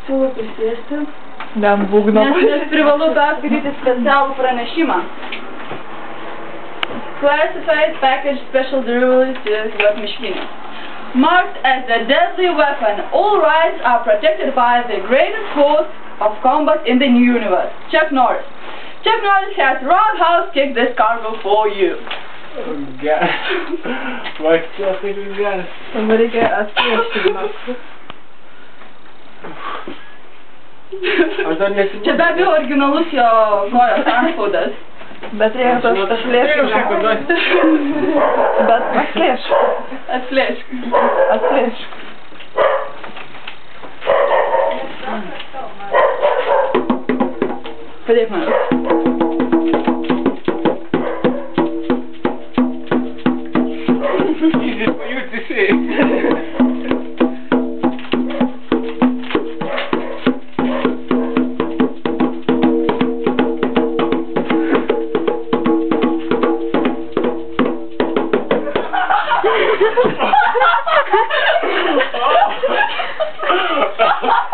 Siūlau prisėsti. Dam būgno. Nes privalu perskaityti specialų pranešimą. Classified package special derivatives J. Miškinio. Marked as a deadly weapon, all rights are protected by the greatest force of combat in the new universe. Chuck Norris. Chuck Norris has roundhouse kicked this cargo for you. Geras. Vakcija tai geras. Dabar reikia atplėšti. Aš dar nesimokau. Čia be abejo originalus jo kojos antspaudas. Bet reikia tas atplėšti. Bet atplėšk. Atplėšk. Atplėšk. Padėk man. Easy for you to say. Oh!